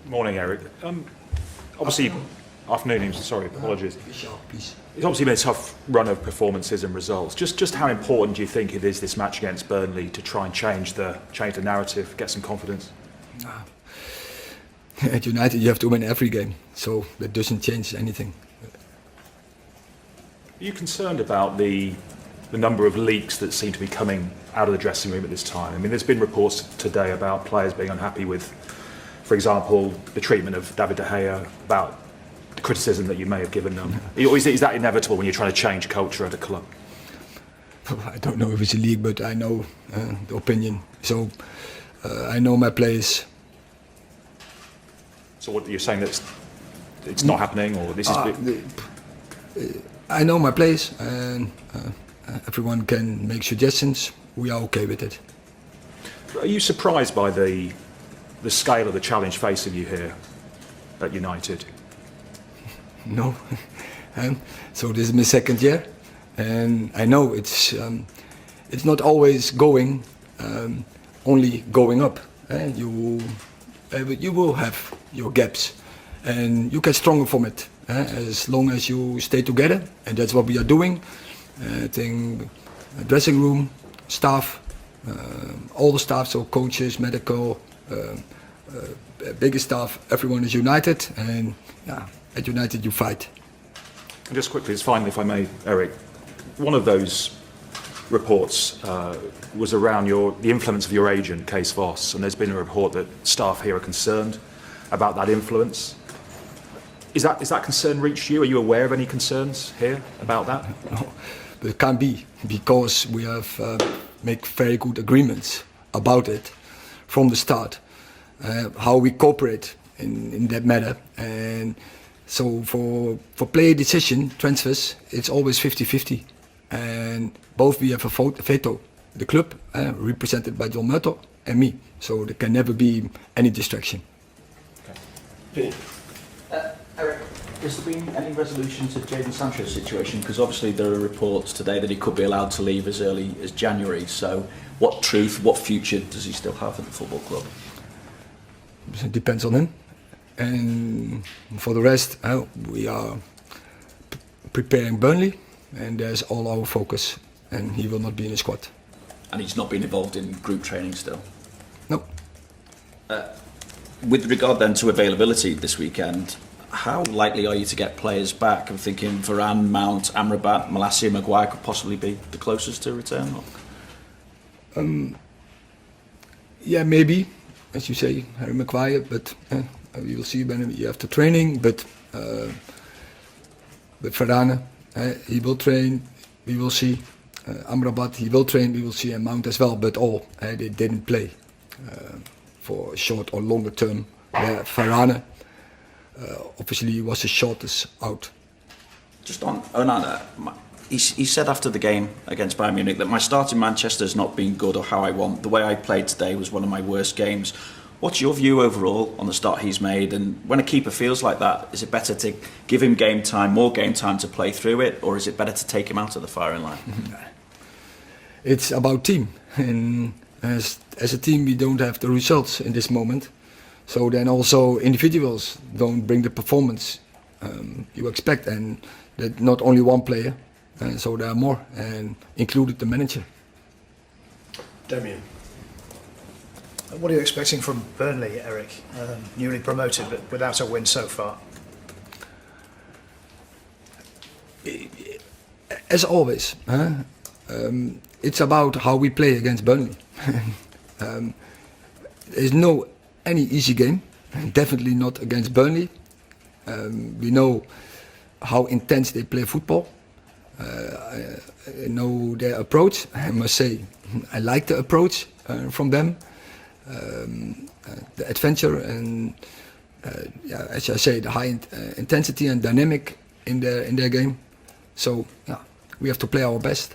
Morning, Eric. Obviously, afternoon. Sorry, apologies. Please. It's obviously been a tough run of performances and results. Just how important do you think it is this match against Burnley to try and change the narrative, get some confidence? At United, you have to win every game, so that doesn't change anything. Are you concerned about the number of leaks that seem to be coming out of the dressing room at this time? I mean, there's been reports today about players being unhappy with, for example, the treatment of David De Gea, about the criticism that you may have given them. Or is that inevitable when you're trying to change culture at a club? I don't know if it's a leak, but I know the opinion. So I know my players. So what you're saying that it's not happening, or this is? I know my players, and everyone can make suggestions. We are okay with it. Are you surprised by the scale of the challenge facing you here at United? No. So this is my second year, and I know it's not always going only going up. You will have your gaps, and you get stronger from it as long as you stay together, and that's what we are doing. I think dressing room, staff, all the staff, so coaches, medical, bigger staff, everyone is united, and at United you fight. And just quickly, just finally, if I may, Eric, one of those reports was around the influence of your agent, Kees Vos, and there's been a report that staff here are concerned about that influence. Is that concern reached you? Are you aware of any concerns here about that? No, but it can't be, because we have made very good agreements about it from the start, how we cooperate in that matter. And so for player decision, transfers, it's always 50-50. And both we have a veto, the club, represented by John Murtough, and me. So there can never be any distraction. Okay. Eric, has there been any resolution to Jadon Sancho's situation? Because obviously there are reports today that he could be allowed to leave as early as January. So what future does he still have at the football club? It depends on him. And for the rest, we are preparing Burnley, and there's all our focus, and he will not be in the squad. And he's not been involved in group training still? No. With regard then to availability this weekend, how likely are you to get players back? I'm thinking Varane, Mount, Amrabat, Malacia, Maguire could possibly be the closest to return? Yeah, maybe, as you say, Harry Maguire, but we will see when we have the training. But Varane, he will train, we will see. Amrabat, he will train, we will see, and Mount as well. But all they didn't play for a short or longer term. Varane obviously was the shortest out. Just on Onana, he said after the game against Bayern Munich that my start in Manchester has not been good or how I want. The way I played today was one of my worst games. What's your view overall on the start he's made? And when a keeper feels like that, is it better to give him more game time to play through it, or is it better to take him out of the firing line? It's about team, and as a team we don't have the results in this moment. So then also individuals don't bring the performance you expect, and that not only one player, and so there are more, and included the manager. Damien. What are you expecting from Burnley, Eric? Newly promoted, but without a win so far. As always, it's about how we play against Burnley. There's no any easy game, definitely not against Burnley. We know how intense they play football. I know their approach. I must say, I like the approach from them. The adventure and, as I say, the high intensity and dynamic in their game. So we have to play our best.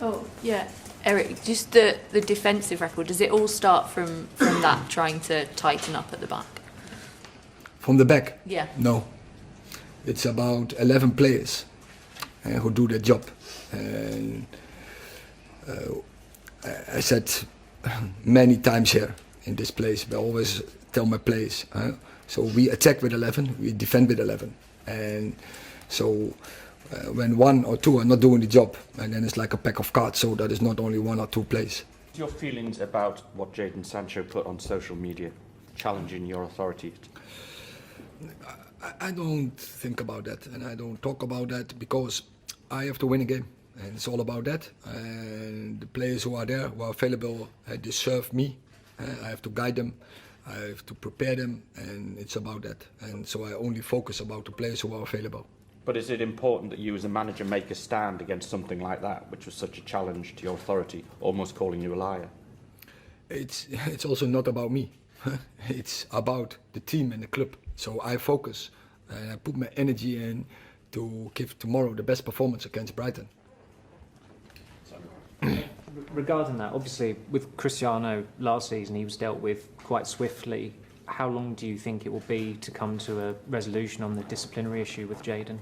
Oh yeah, Eric, just the defensive record, does it all start from that, trying to tighten up at the back? From the back? Yeah. No. It's about 11 players who do their job. And I said many times here, in this place. I always tell my players. So we attack with 11, we defend with 11, and so when 1 or 2 are not doing the job, and then it's like a pack of cards. So that is not only 1 or 2 plays. Your feelings about what Jadon Sancho put on social media, challenging your authority? I don't think about that, and I don't talk about that because I have to win a game, and it's all about that. And the players who are there, who are available, deserve me. I have to guide them, I have to prepare them, and it's about that. And so I only focus about the players who are available. But is it important that you as a manager make a stand against something like that, which was such a challenge to your authority, almost calling you a liar? It's also not about me. It's about the team and the club. So I focus and I put my energy in to give tomorrow the best performance against Brighton. Regarding that, obviously with Cristiano last season he was dealt with quite swiftly. How long do you think it will be to come to a resolution on the disciplinary issue with Jadon?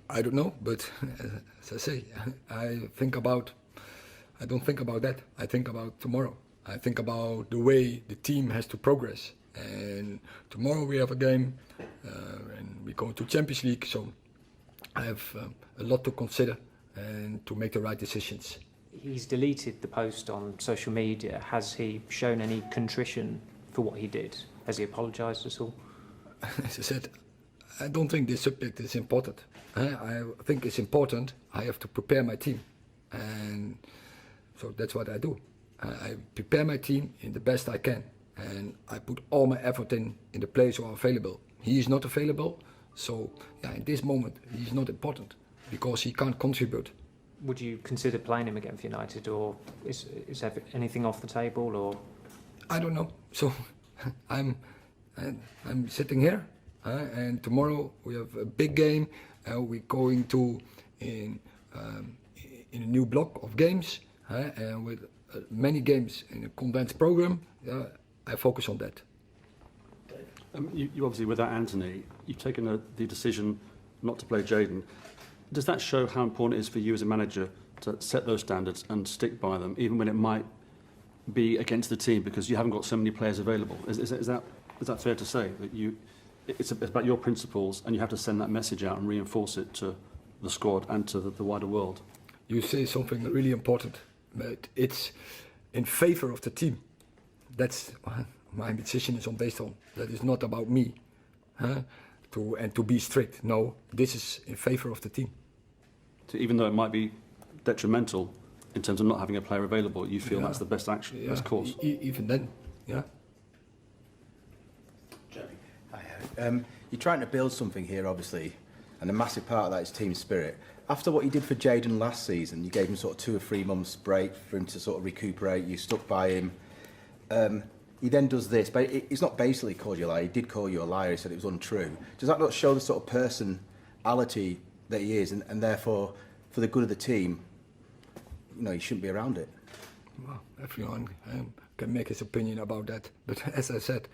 I don't know, but as I say, I don't think about that. I think about tomorrow. I think about the way the team has to progress. And tomorrow we have a game, and we go to Champions League. So I have a lot to consider and to make the right decisions. He's deleted the post on social media. Has he shown any contrition for what he did? Has he apologised at all? As I said, I don't think this subject is important. I think it's important. I have to prepare my team, and so that's what I do. I prepare my team in the best I can, and I put all my effort in the players who are available. He is not available, so yeah, in this moment he's not important because he can't contribute. Would you consider playing him again for United, or is anything off the table? Or I don't know. So I'm sitting here, and tomorrow we have a big game. We're going to in a new block of games, and with many games in a condensed program. I focus on that. You obviously, without Anthony, you've taken the decision not to play Jadon. Does that show how important it is for you as a manager to set those standards and stick by them, even when it might be against the team because you haven't got so many players available? Is that fair to say that it's about your principles and you have to send that message out and reinforce it to the squad and to the wider world? You say something really important, but it's in favor of the team. That's my decision is based on. That is not about me, to be strict. No, this is in favor of the team. So even though it might be detrimental in terms of not having a player available, you feel that's the best action, best course. Even then, yeah. Hi, you're trying to build something here, obviously, and a massive part of that is team spirit. After what you did for Jadon last season, you gave him sort of 2 or 3 months break for him to sort of recuperate. You stuck by him. He then does this, but he's not basically called you a liar. He did call you a liar. He said it was untrue. Does that not show the sort of personality that he is, and therefore, for the good of the team, you shouldn't be around it? Well, everyone can make his opinion about that. But as I said,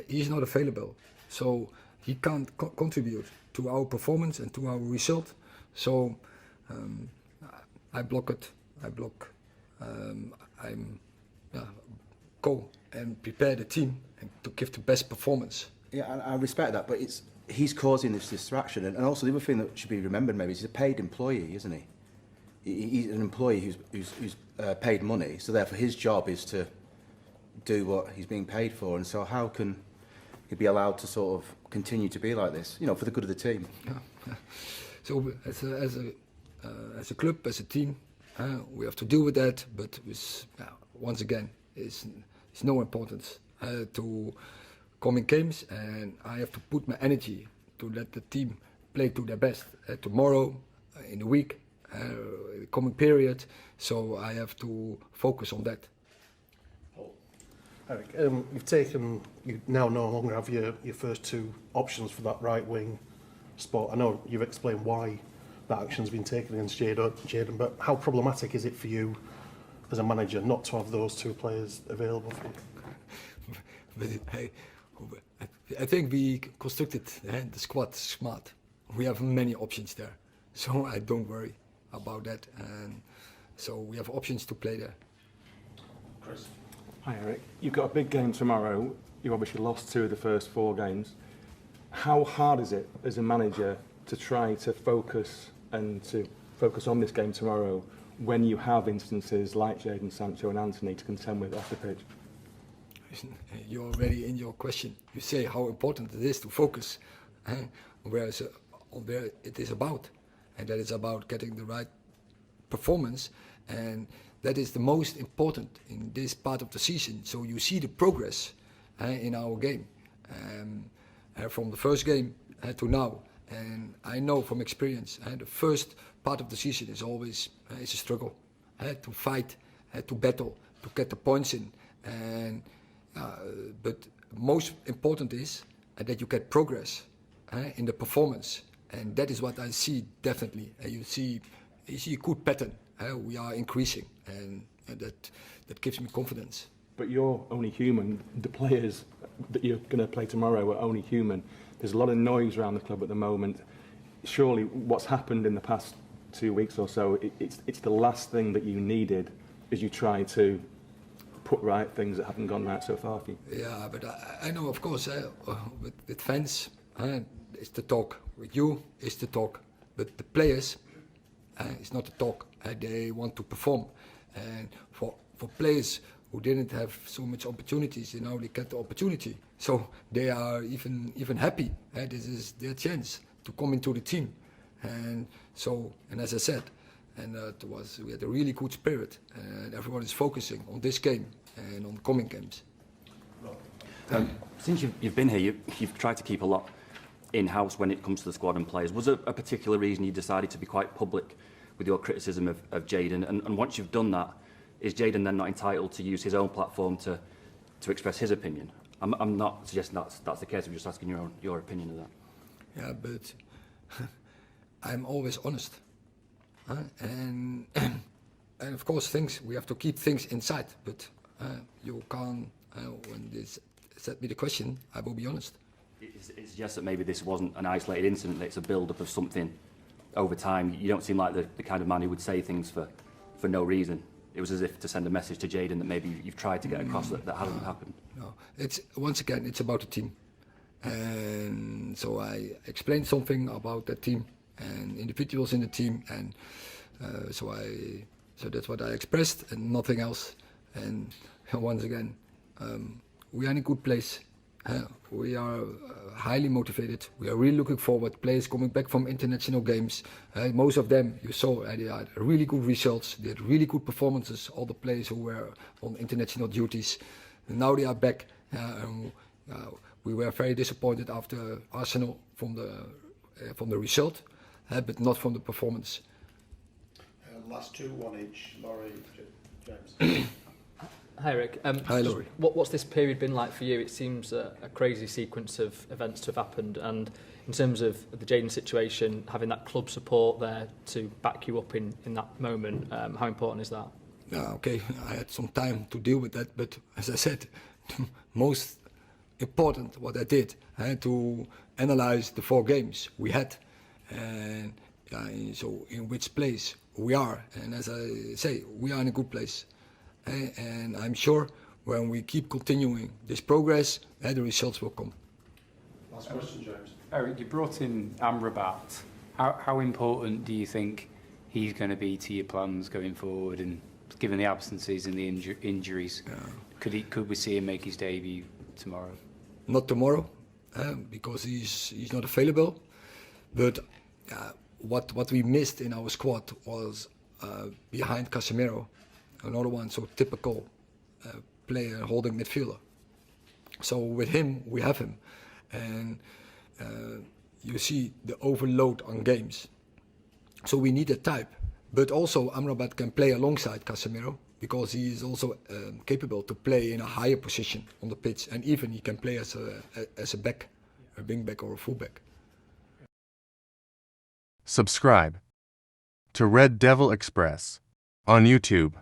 he's not available, so he can't contribute to our performance and to our result. So I block it. Go and prepare the team and to give the best performance. Yeah, I respect that, but he's causing this distraction, and also the other thing that should be remembered maybe is he's a paid employee, isn't he? He's an employee who's paid money, so therefore his job is to do what he's being paid for, and so how can he be allowed to sort of continue to be like this, for the good of the team? Yeah. So as a club, as a team, we have to deal with that, but once again, it's no importance to coming games, and I have to put my energy to let the team play to their best tomorrow, in the week, the coming period. So I have to focus on that. Eric, you now no longer have your first 2 options for that right wing spot. I know you've explained why that action's been taken against Jadon, but how problematic is it for you as a manager not to have those 2 players available for you? But I think we constructed the squad smart. We have many options there, so I don't worry about that. And so we have options to play there. Chris? Hi Eric, you've got a big game tomorrow. You obviously lost 2 of the first 4 games. How hard is it as a manager to try to focus on this game tomorrow when you have instances like Jadon Sancho and Anthony to contend with off the pitch? You're already in your question. You say how important it is to focus where it is about, and that is about getting the right performance, and that is the most important in this part of the season. So you see the progress in our game from the first game to now, and I know from experience the first part of the season is always it's a struggle to fight, to battle, to get the points in, and but most important is that you get progress in the performance, and that is what I see definitely. You see a good pattern. We are increasing, and that gives me confidence. But you're only human. The players that you're going to play tomorrow are only human. There's a lot of noise around the club at the moment. Surely what's happened in the past 2 weeks or so, it's the last thing that you needed as you try to put right things that haven't gone right so far for you. Yeah, but I know, of course, with fans, it's the talk. With you, it's the talk. But the players, it's not the talk. They want to perform. And for players who didn't have so much opportunities, now they get the opportunity. So they are even happy. This is their chance to come into the team. And as I said, we had a really good spirit, and everyone is focusing on this game and on coming games. Since you've been here, you've tried to keep a lot in-house when it comes to the squad and players. Was there a particular reason you decided to be quite public with your criticism of Jadon? And once you've done that, is Jadon then not entitled to use his own platform to express his opinion? I'm not suggesting that's the case. I'm just asking your opinion of that. Yeah, but I'm always honest, and of course we have to keep things inside. But you can't. When this set me the question, I will be honest. It suggests that maybe this wasn't an isolated incident. That it's a build-up of something over time. You don't seem like the kind of man who would say things for no reason. It was as if to send a message to Jadon that maybe you've tried to get across that hasn't happened. No, it's about the team, and so I explained something about that team and individuals in the team, and so that's what I expressed and nothing else. And once again, we are in a good place. We are highly motivated. We are really looking forward. Players coming back from international games. Most of them, you saw, they had really good results. They had really good performances. All the players who were on international duties. And now they are back. We were very disappointed after Arsenal from the result, but not from the performance. Last 2, 1 each. Laurie, James. Hi Eric. Hi Laurie. What's this period been like for you? It seems a crazy sequence of events to have happened, and in terms of the Jadon situation, having that club support there to back you up in that moment, how important is that? Okay, I had some time to deal with that, but as I said, most important what I did, I had to analyze the 4 games we had, and so in which place we are, and as I say, we are in a good place. And I'm sure when we keep continuing this progress, the results will come. Last question, James. Eric, you brought in Amrabat. How important do you think he's going to be to your plans going forward, and given the absences and the injuries? Yeah. Could we see him make his debut tomorrow? Not tomorrow, because he's not available. But what we missed in our squad was behind Casemiro, another one, so typical player, holding midfielder. So with him, we have him. And you see the overload on games. So we need a type. But also Amrabat can play alongside Casemiro, because he is also capable to play in a higher position on the pitch. And even he can play as a back, a wing back or a full back. Subscribe to Red Devil Express on YouTube.